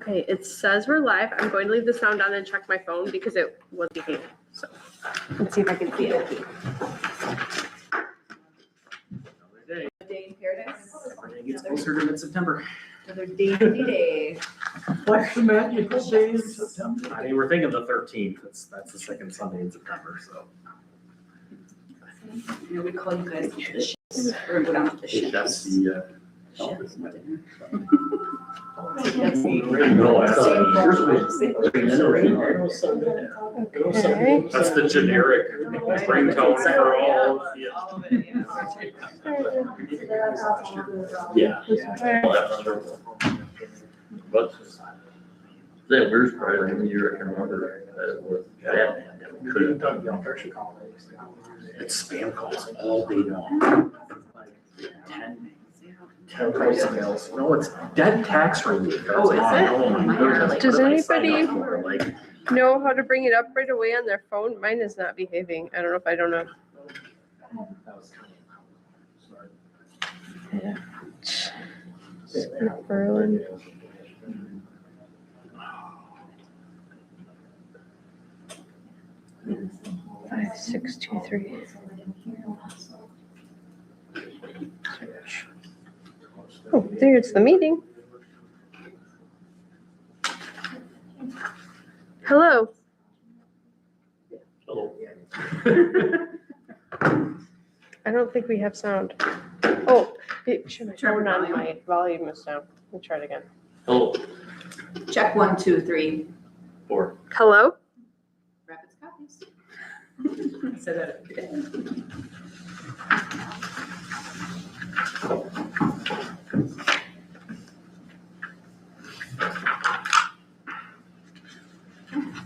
Okay, it says we're live. I'm going to leave the sound on and check my phone because it was behaving. So let's see if I can see it. Another Day in paradise. day gets closer to mid-September. Another day. What's the magical day in September? I mean, we're thinking the 13th. That's the second Sunday in September, so. You know, we call you guys the shits. We're gonna go down to the shits. That's the, Shits for dinner. Okay. that's the generic ringtone for all of the. All of it, Yeah. But that worst part, I mean, you can remember that it was bad. It's spam calls all day long. Like 10 voicemails. No, it's dead tax relief. Oh, is it? Oh my goodness. Does What did I sign anybody- up for? Like, Know how to bring it up right away on their phone? Mine is not behaving. I don't know if I don't know. Berlin. 5623. Search. Oh, there's the meeting. Hello. I don't think we have sound. Oh, should I turn on my volume is down? Let me try it again. Hello. Check 1, 2, 3. 4. Hello? Rapids copies. Say that every day.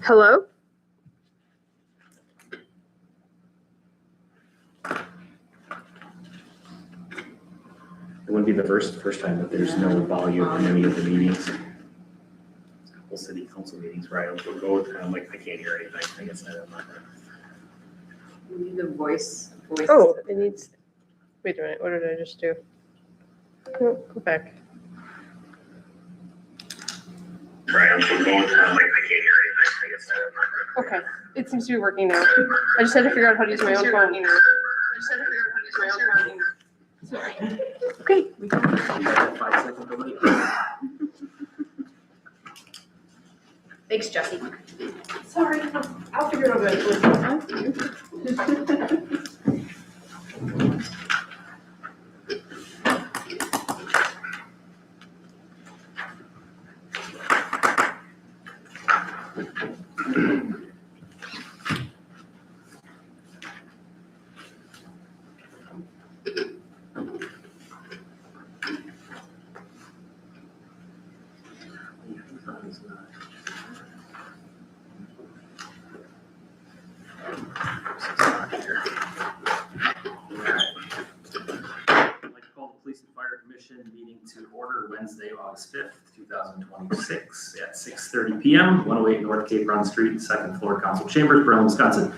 Hello? it wouldn't be the first time that there's no volume in any of the meetings. There's a couple city council meetings where I don't go and I'm like, I can't hear anything. I guess I don't know. We need the voice. Oh, it needs, wait a minute, what did I just do? No, go back. Right, I'm going and I'm like, I can't hear anything. I guess I don't know. Okay, it seems to be working now. I just had to figure out how to use my own phone. Sorry. Okay. We got 5 seconds delay. Thanks, Jesse. Sorry, I'll figure it out eventually. I'd like to call the Police and Fire Commission meeting to order Wednesday, August 5th, 2026 at 6:30 PM, 108 North Cape Run Street, second floor, council chambers, Berlin, Wisconsin.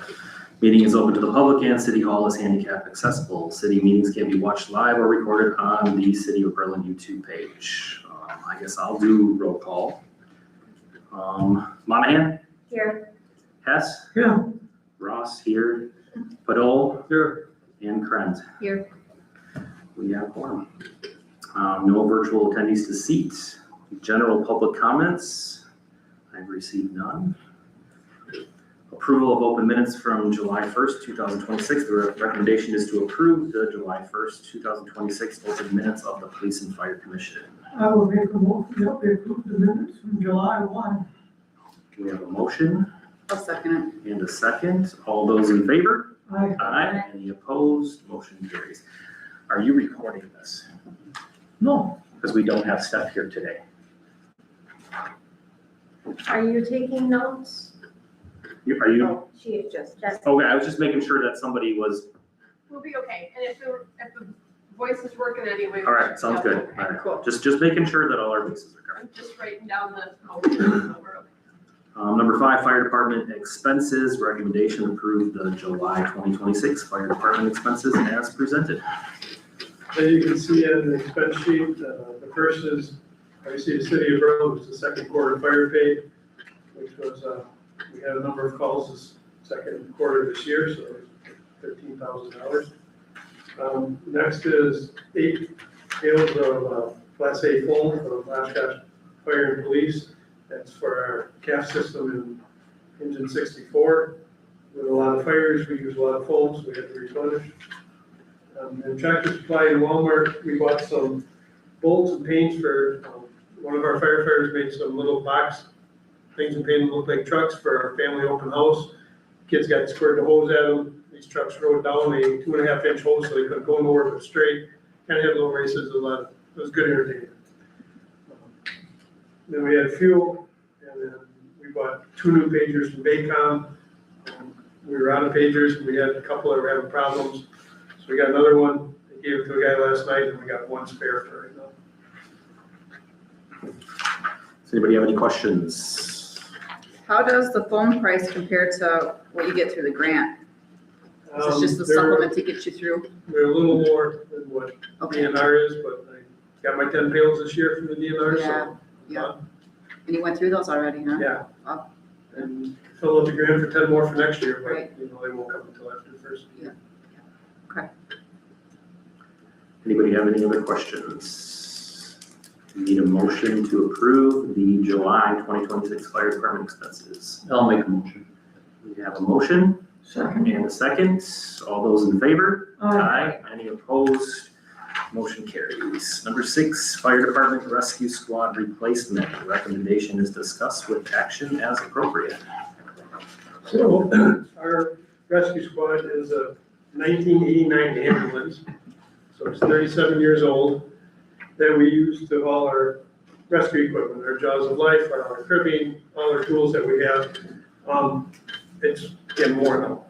Meeting is open to the public and City Hall is handicap accessible. City meetings can be watched live or recorded on the City of Berlin YouTube page. I guess I'll do roll call. Monahan? Here. Hess? Yeah. Ross here. Padol? Here. And Krenz. Here. We have quorum. No virtual attendees to seat. General public comments. I've received none. Approval of open minutes from July 1st, 2026. The recommendation is to approve the July 1st, 2026 open minutes of the Police and Fire Commission. I will make a motion that we approve the minutes from July 1. Do we have a motion I'll second and a second? All those in favor? Aye. Aye. Any opposed? Motion carries. Are you recording this? No, Because we don't have Steph here today. Are you taking notes? Are you? Oh, she just, that's. Okay, I was just making sure that somebody was, We'll be okay, and if the voice is working anyway. all right, sounds good. All right, Cool. just making sure that all our bases are covered. I'm just writing down the motion. So we're okay. Number 5, fire department expenses. Recommendation approve the July 2026 fire department expenses as presented. As you can see in the expense sheet, the first is Obviously, the city of Berlin was the second quarter fire pay, which was, we had a number of calls this second quarter this year, so $13,000. Next is 8 bales of Class A foam from Oshkosh Fire and Police. That's for our CAF system in Engine 64. With a lot of fires, we use a lot of foam, so we have to replenish. And Tractor Supply and Walmart, we bought some bolts and paints for, one of our firefighters made some little box things and painted them look like trucks for our family open house. Kids got squirted the hose at them. These trucks rode down a 2.5-inch hose, so they couldn't go nowhere but straight. Kind of had little races, it was good entertainment. Then we had fuel, and then we bought 2 new pagers from Baycom. We were out of pagers, and we had a couple that were having problems. So we got another one. They gave it to a guy last night, and we got 1 spare for right now. Does anybody have any questions? How does the phone price compare to what you get through the grant? Is this just the supplement to get you through? They're a little more than what Okay. DNR is, but I got my 10 pails this year from the DNR, so. Yeah. And you went through those already, huh? Yeah. Wow. And fill out the grant for 10 more for next year, Right. but, they won't come until after the first. Anybody have any other questions? Need a motion to approve the July 2026 fire department expenses. I'll make a motion. We have a motion Second. and a second. All those in favor? Aye. Any opposed? Motion carries. Number 6, fire department rescue squad replacement. The recommendation is discussed with action as appropriate. So our rescue squad is a 1989 ambulance, so it's 37 years old, that we use to haul our rescue equipment, our jaws of life, our cribbing, all our tools that we have. It's getting worn out.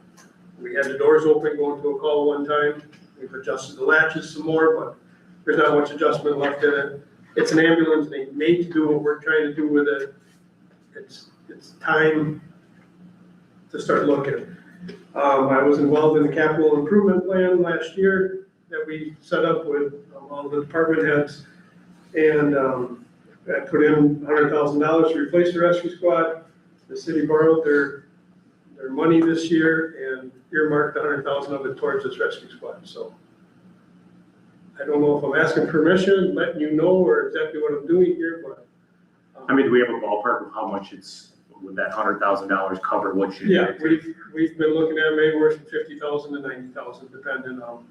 We had the doors open going to a call one time. We've adjusted the latches some more, but there's not much adjustment left in it. It's an ambulance, they made to do what we're trying to do with it. It's time to start looking. I was involved in the capital improvement plan last year that we set up with all the department heads. And I put in $100,000 to replace the rescue squad. The city borrowed their money this year and earmarked $100,000 of it towards this rescue squad. So I don't know if I'm asking permission, letting you know, or exactly what I'm doing here, but. I mean, do we have a ballpark of how much would that $100,000 cover what you? Yeah, we've been looking at maybe worth from 50,000 to 90,000, depending on,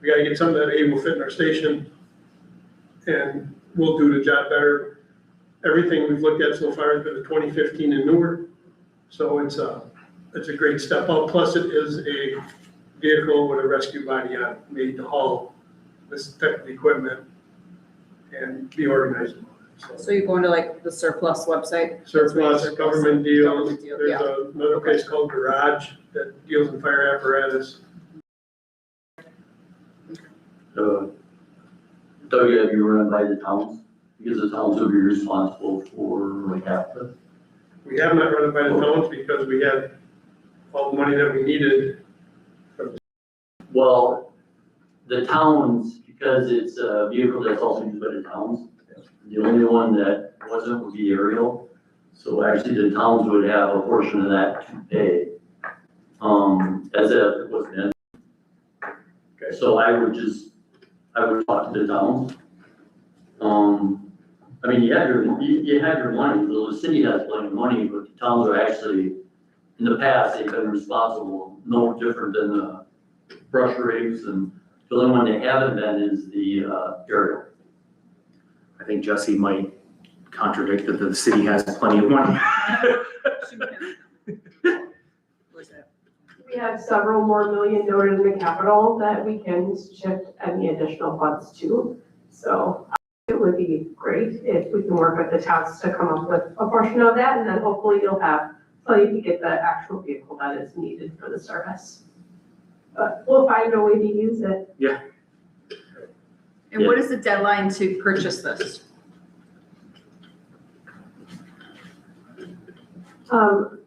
we gotta get something that will fit in our station, and we'll do the job better. Everything we've looked at so far has been a 2015 and newer, so it's a great step up. Plus, it is a vehicle with a rescue body on it, made to haul this type of equipment and be organized. So you're going to like the surplus website? Surplus, government deals, Government deal, there's yeah. another place called Garage that deals in fire apparatus. Doug, have you run by the towns? Because the towns will be responsible for like half the. We have not run it by the towns because we had all the money that we needed. Well, the towns, because it's a vehicle that's also used by the towns, the only one that wasn't would be aerial. So actually the towns would have a portion of that to pay, as if it was meant. Okay. So I would talk to the towns. I mean, you have your money, so the city has plenty of money, but the towns are actually, in the past, they've been responsible, no different than the brush rigs, and the only one they haven't been is the aerial. I think Jesse might contradict that the city has plenty of money. Where's that? We have several more million noted in the capital that we can shift any additional funds to. So it would be great if we can work with the towns to come up with a portion of that, and then hopefully you'll have plenty to get the actual vehicle that is needed for the service. But we'll find a way to use it. And what is the deadline to purchase this?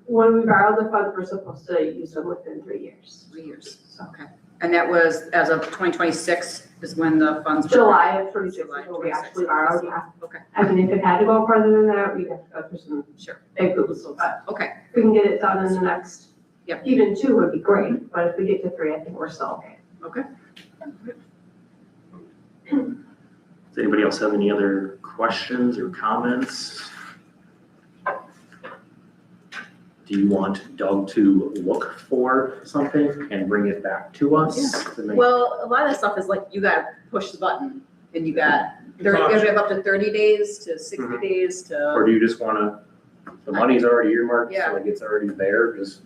When we borrow the funds, we're supposed to use them within 3 years. 3 years. Okay. And that was as of 2026 is when the funds. were- July of 26 July is what we 26. actually borrowed, yeah. Okay, I mean, if it had to go further than that, we'd have to go through some sure. big hoops, but Okay, if we can get it done in the next, Yep. even 2 would be great, but if we get to 3, I think we're still okay. okay. Does anybody else have any other questions or comments? Do you want Doug to look for something and bring it back to us? to make- Well, a lot of that stuff is like, you gotta push the button and you got, It's you optional. have up to 30 days to 60 Mhm. days Or to, do you just wanna, the money's already earmarked, Yeah. so like it's already there, just,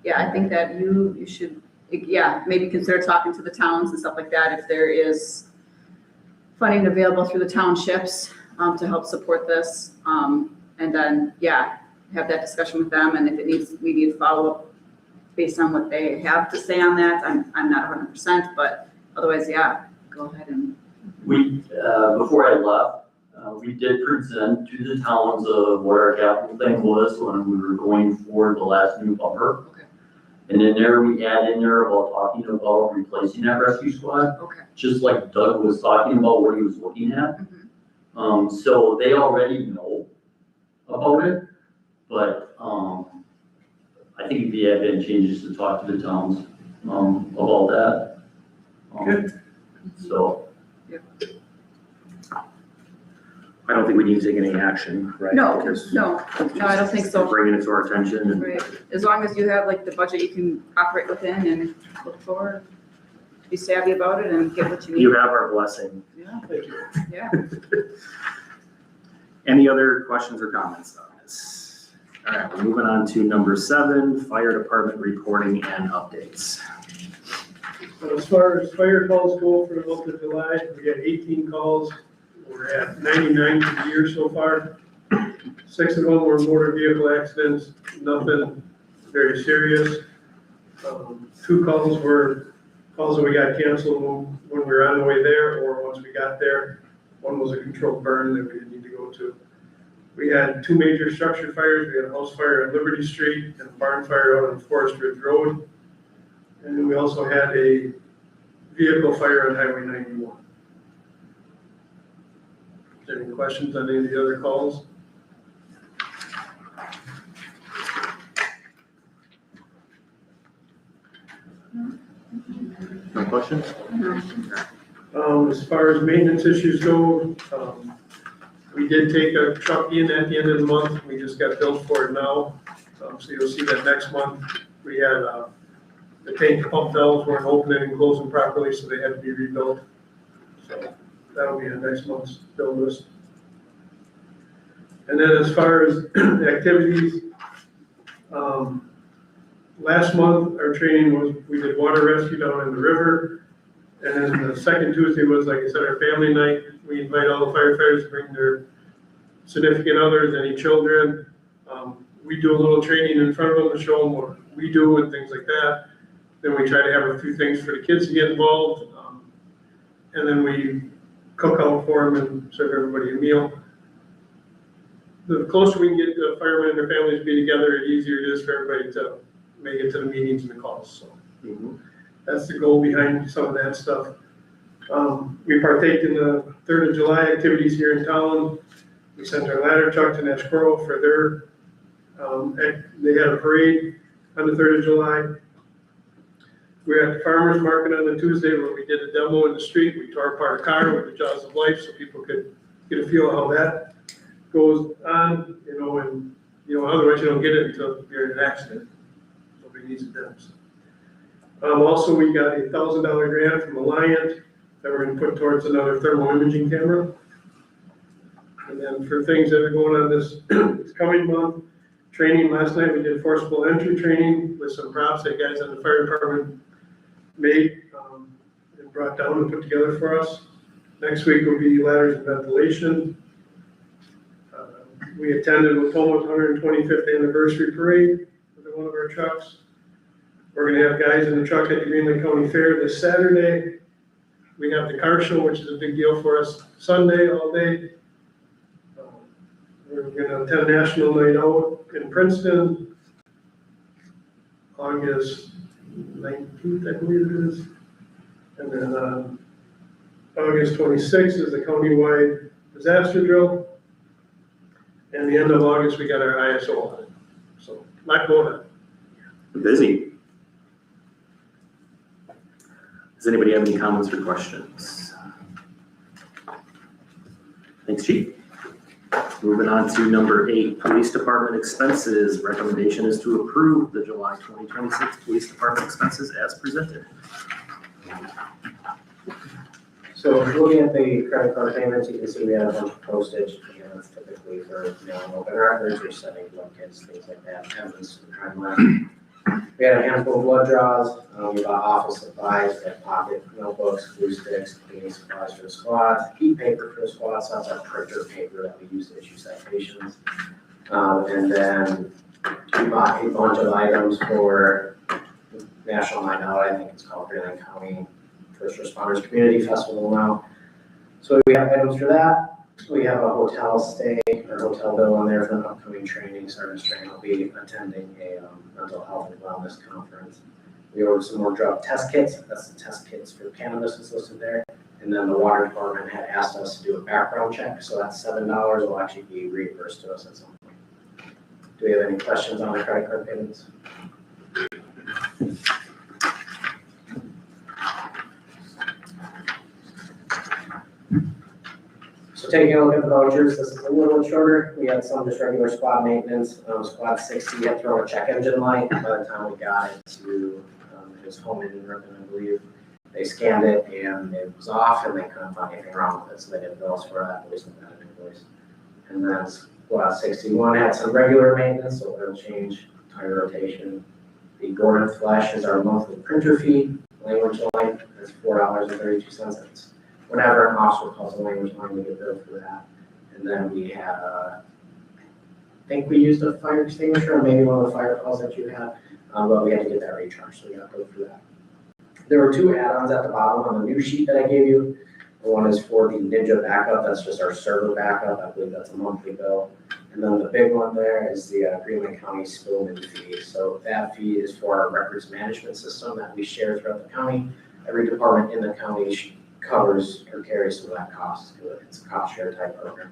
yeah, I think that you should, yeah, maybe consider talking to the towns and stuff like that if there is funding available through the townships, to help support this. And then, yeah, have that discussion with them, and if it needs, we need follow-up based on what they have to say on that. I'm not 100%, but otherwise, yeah, go ahead and, We, before I left, we did present to the towns of what our capital thing was when we were going for the last new bumper. Okay. And in there, we add in there about talking about replacing that rescue squad, okay. just like Doug was talking about what he was looking at. Mhm. So they already know about it, but, I think it'd be advantageous to talk to the towns, about that. Good. So, I don't think we need to take any action, right? No, Because no, I don't think so. Bringing it to our attention and Right, as long as you have like the budget you can operate within and look forward, be savvy about it and get what you need. you have our blessing. Yeah, Thank you. yeah. Any other questions or comments on this? All right, we're moving on to number 7, fire department reporting and updates. As far as fire calls go for the month of July, we had 18 calls. We're at 99 for the year so far. 6 of them were motor vehicle accidents, nothing very serious. 2 calls were calls that we got canceled when we were on the way there or once we got there. One was a controlled burn that we didn't need to go to. We had 2 major structure fires. We had a house fire on Liberty Street and a barn fire out on Forest Ridge Road. And then we also had a vehicle fire on Highway 91. Is there any questions on any of the other calls? No questions? As far as maintenance issues go, we did take a truck in at the end of the month. We just got billed for it now. So you'll see that next month. We had, the tank pump valves weren't opening and closing properly, so they had to be rebuilt. So that'll be in next month's bill list. And then as far as activities, last month, our training was, we did water rescue down in the river. And then the second Tuesday was, like I said, our family night. We invite all the firefighters to bring their significant others, any children. We do a little training in front of them to show them what we do and things like that. Then we try to have a few things for the kids to get involved. And then we cook out for them and serve everybody a meal. The closer we can get the firemen and their families to be together, the easier it is for everybody to make it to the meetings and the calls, so. That's the goal behind some of that stuff. We partake in the 3rd of July activities here in town. We sent our ladder truck to Nash Grove for their, they had a parade on the 3rd of July. We were at the farmer's market on the Tuesday where we did a demo in the street. We tore apart a car with the jaws of life so people could get a feel of how that goes on, and, otherwise you don't get it until you're in an accident. Nobody needs it then. Also, we got a $1,000 grant from Alliant that we're gonna put towards another thermal imaging camera. And then for things that are going on this coming month, training, last night we did forcible entry training with some props that guys on the fire department made and brought down and put together for us. Next week will be ladders and ventilation. We attended Waitoma's 125th anniversary parade with one of our trucks. We're gonna have guys in the truck at the Green Lake County Fair this Saturday. We have the car show, which is a big deal for us, Sunday all day. We're gonna attend National Night Out in Princeton, August 19th, I believe it is. And then August 26th is the countywide disaster drill. And the end of August, we got our ISO audit. So, a lot going on. Busy. Does anybody have any comments or questions? Thanks, Chief. Moving on to number 8, Police Department expenses. Recommendation is to approve the July 2026 Police Department expenses as presented. So looking at the credit card payments, you can see we have a bunch of postage payments typically for, open records or setting blood kits, things like that, evidence to the crime lab. We had a handful of blood draws, we bought office supplies, we had pocket notebooks, glue sticks, cleaning supplies for the squads, heat paper for the squads, so that's our printer paper that we use to issue citations. And then we bought a bunch of items for National Night Out, I think it's called Green County First Responders Community Festival now. So we have items for that. We have a hotel stay or hotel bill on there for an upcoming training. Sergeant Strang will be attending a mental health and wellness conference. We ordered some more drug test kits. That's the test kits for cannabis that's listed there. And then the water department had asked us to do a background check. So that's $7 will actually be reimbursed to us at some point. Do we have any questions on the credit card payments? So taking a look at the vouchers, this is a little bit shorter. We had some just regular squad maintenance. Squad 60 had thrown a check engine light. By the time we got it to his home in Ripon, I believe, they scanned it and it was off and they couldn't find anything wrong with it. So they didn't bill us for that, but we sent that an invoice. And then squad 61 had some regular maintenance, so oil change, tire rotation. The Gordon Flash is our monthly printer fee. Language line, that's $4.32. That's whenever an officer calls a language line, we get billed for that. And then we had, I think we used a fire extinguisher, or maybe one of the fire calls that you had, but we had to get that recharged, so we got billed for that. There were 2 add-ons at the bottom on the new sheet that I gave you. One is for the Ninja backup, that's just our server backup, I believe that's a monthly bill. And then the big one there is the Greenland County Spillman fee. So that fee is for our records management system that we share throughout the county. Every department in the county covers or carries some of that cost. It's a cost share type program.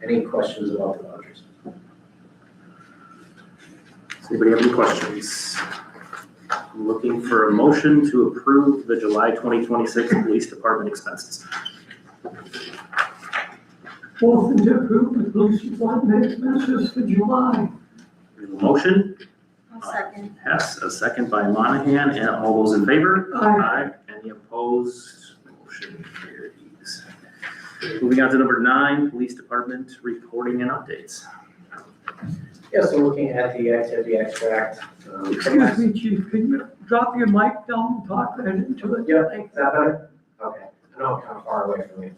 Any questions about the vouchers? Does anybody have any questions? I'm looking for a motion to approve the July 2026 Police Department expenses. Motion to approve the police department expenses for July. We have a motion, I'll second. Hess, a second by Monahan, and all those in favor? Aye. Any opposed? Motion carries. Moving on to number 9, Police Department reporting and updates. Yeah, so looking at the activity extract. Excuse me, chief, can you drop your mic down and talk right into it? Yeah, is that better? Okay, I know I'm kind of far away from you.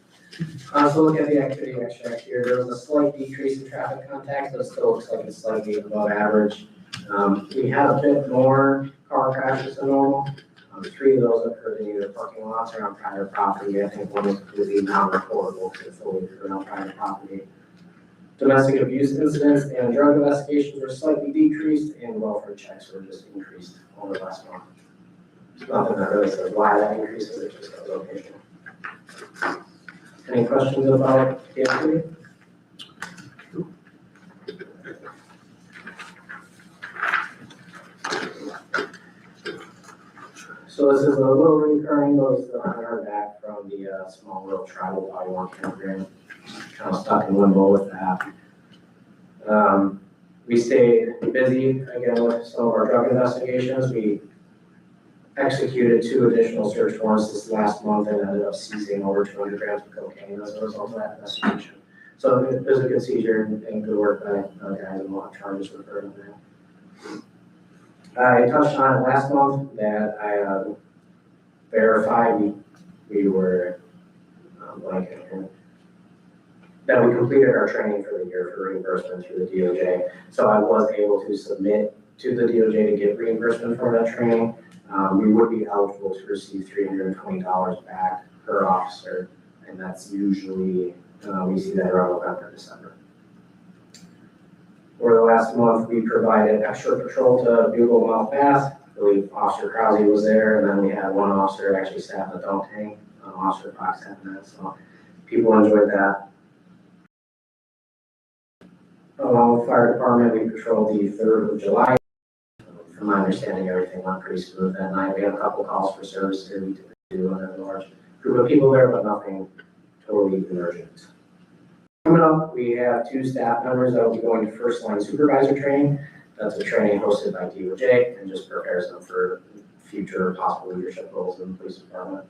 So look at the activity extract here. There was a slight decrease in traffic contacts, but it still looks like it's slightly above average. We had a bit more car crashes than normal. 3 of those occurred in either parking lots or on private property. I think one was completely non-reportable to fully occurred on private property. Domestic abuse incidents and drug investigations were slightly decreased, and welfare checks were just increased over last month. There's nothing that really says why that increases, it just goes occasional. Any questions about the activity? So this is a little recurring, those that I heard back from the small little tribal body worn campground. Kind of stuck in limbo with that. We stayed busy again with some of our drug investigations. We executed 2 additional search warrants this last month and ended up seizing over 200 grams of cocaine as a result of that investigation. So it was a good seizure and good work by guys and a lot of charges referred to that. I touched on it last month that I verified we were that we completed our training for the year for reimbursement through the DOJ. So I was able to submit to the DOJ to get reimbursement for that training. We would be eligible to receive $320 back per officer, and that's usually, we see that around November, December. Over the last month, we provided extra patrol to Bugle Mount Bass. believe Officer Krause was there, and then we had one officer actually sat in the dunk tank, Officer Fox had that, so people enjoyed that. Along with fire department, we patrolled the 3rd of July. From my understanding, everything went pretty smooth that night. We had a couple calls for service here, we typically do, and there's a large group of people there, but nothing totally emergent. Coming up, we have 2 staff members that will be going to first line supervisor training. That's a training hosted by DOJ and just prepares them for future possible leadership roles in the police department.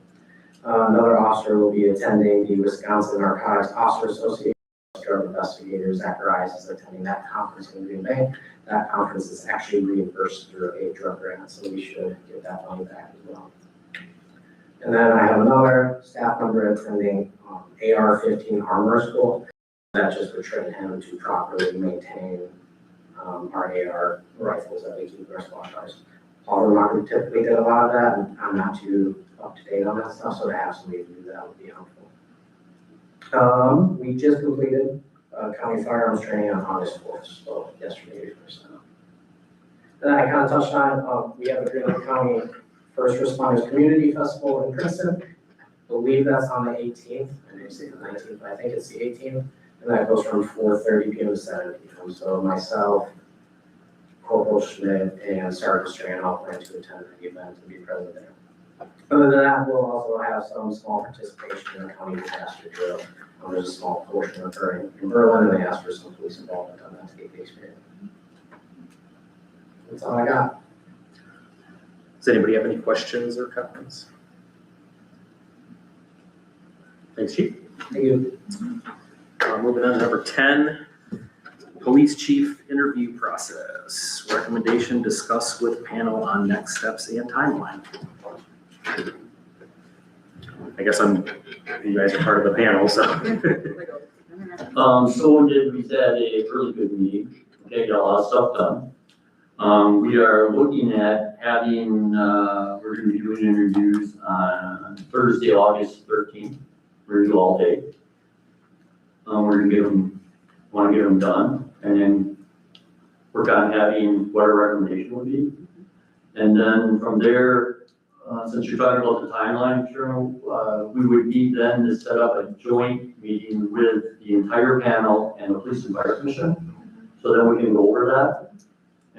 Another officer will be attending the Wisconsin Narcotics Officer Association. Drug investigator Zacharias is attending that conference in Green Bay. That conference is actually reimbursed through a drug grant, so we should get that money back as well. And then I have another staff member attending AR-15 Armor School. That just would train him to properly maintain our AR rifles that we keep in our squad cars. Paul Remark typically did a lot of that, and I'm not too up to date on that stuff, so to have somebody do that would be helpful. We just completed county firearms training on August 4th, so yesterday first. Then I kind of touched on, we have the Green Lake County First Responders Community Festival in Princeton. I believe that's on the 18th, I may say the 19th, but I think it's the 18th. And that goes from 4:30 p.m. to 7 p.m. So myself, Corporal Schmidt, and Sergeant Strand all plan to attend the event and be present there. Other than that, we'll also have some small participation in the county disaster drill. There's a small portion occurring in Berlin, and they asked for some police involvement on that to get the experience. That's all I got. Does anybody have any questions or comments? Thanks, Chief. Thank you. Moving on to number 10, police chief interview process. Recommendation, discuss with panel on next steps and timeline. I guess you guys are part of the panel, so. So we had a really good meeting, okay, got a lot of stuff done. We are looking at having, we're gonna be doing interviews on Thursday, August 13th. We're gonna do all day. We're gonna wanna get them done, and then work on having what our recommendation would be. And then from there, since you're talking about the timeline, Cheryl, we would need then to set up a joint meeting with the entire panel and the police and fire commission. So then we can go over that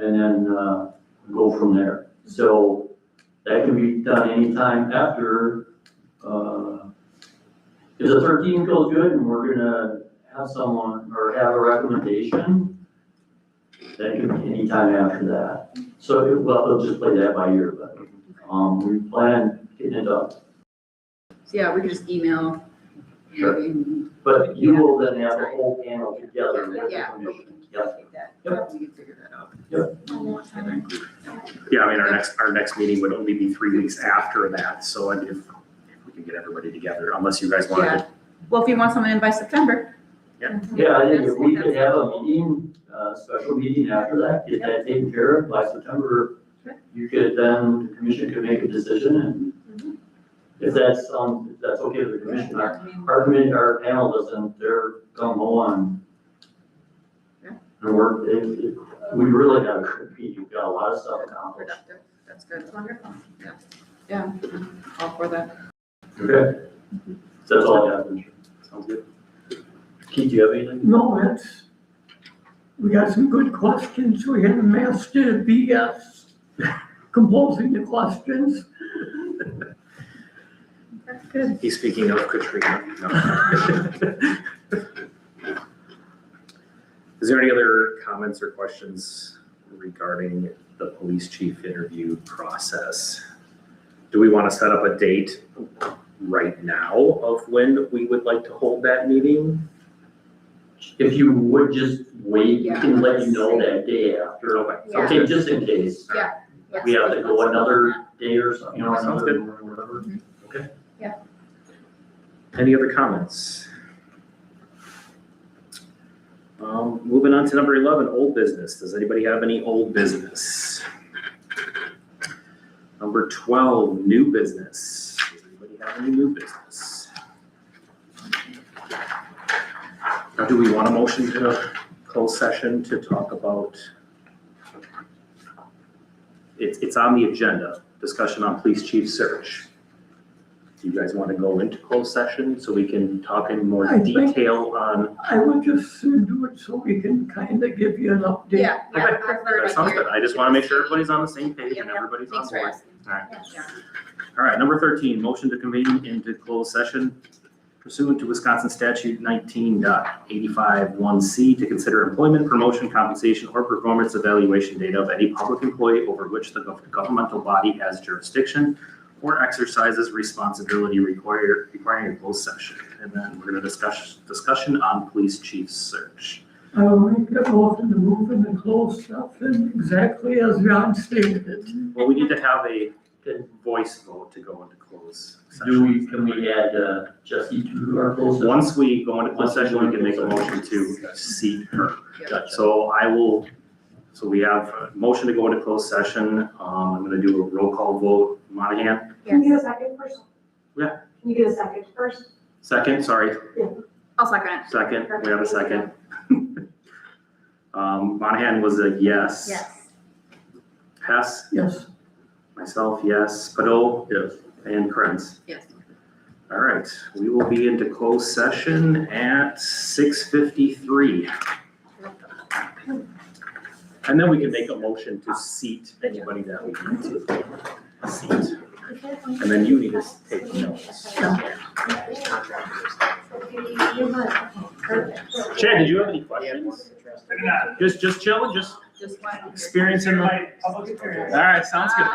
and then go from there. So that can be done anytime after, if the 13th goes good and we're gonna have someone or have a recommendation, that can be anytime after that. So we'll just play that by ear, but we plan getting it done. So yeah, we could just email. Sure. But you will then have the whole panel together with the Yeah. commission. Yep. Take that. Yep. We can figure that out. Yeah, I mean, our next meeting would only be 3 weeks after that, so if we could get everybody together, unless you guys wanted to. Well, if you want someone in by September. Yeah, I think if we could have a meeting, special meeting after that, get that taken care of by September, you could then, the commission could make a decision, and if that's okay with the commission. Our committee, our panel doesn't, they're gung ho on. Yeah. And we really got a good meeting, we've got a lot of stuff accomplished. Productive. That's good. Wonderful. Yeah. Yeah, all for that. Okay. That's all I have. Sounds good. Keith, do you have anything? No, we got some good questions. We had a master BS composing the questions. That's good. He's speaking of Katrina. No. Is there any other comments or questions regarding the police chief interview process? Do we want to set up a date right now of when we would like to hold that meeting? If you would just wait, we can let you know that day after. Okay. Okay, just in case. Yes. We have to go another day or something, Sounds another, good. whatever. Okay. Any other comments? Moving on to number 11, old business. Does anybody have any old business? Number 12, new business. Does anybody have any new business? Now, do we want a motion to close session to talk about it's on the agenda, discussion on police chief search. Do you guys want to go into closed session so we can talk in more I think- detail on? I would just soon do it so we can kind of give you an update. Yeah, yeah. Okay. I prefer That to sounds hear- good. I just want to make sure everybody's on the same page Yep, and yep. everybody's on Thanks for board. asking. All right. Yeah. All right, number 13, motion to convene into closed session pursuant to Wisconsin statute 19.851C to consider employment, promotion, compensation, or performance evaluation data of any public employee over which the governmental body has jurisdiction or exercises responsibility requiring a closed session. And then we're going to discussion on police chief search. I will make a motion to move in the closed session exactly as John stated it. Well, we need to have a voice vote to go into closed Can session. we add Jesse to our closed session? Once we go into closed session, we can make a motion to seat her. Gotcha. So we have a motion to go into closed session. I'm gonna do a roll call vote. Monahan, Can you get a second first? Yeah. Can you get a second first? second, sorry, I'll second it. second, we have a second. Monahan was a yes. Yes. Hess, Yes. myself, yes. Padol? Yes. And Krenz. Yes. All right, we will be into closed session at 6:53. And then we can make a motion to seat anybody that we need to seat. And then you need to take notes. Chad, did you have any questions? Just chilling, just Just one. experiencing the. All right, sounds good.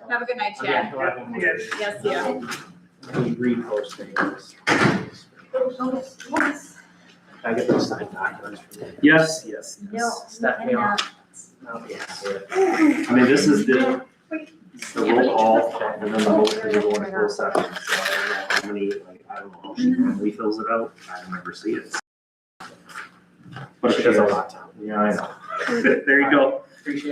Have a good night, Chad. Yes, yeah. Reposting this. I get those signed documents from you. Yes, yes, No, yes. Stephanie, and, I'll be happy. I mean, this is the roll call, and then the motion to go into closed session. So I don't know how many, like, I don't know how she normally fills it out. I never see it. But She she does does a lot, Tom. Yeah, I know. There you go. Appreciate it.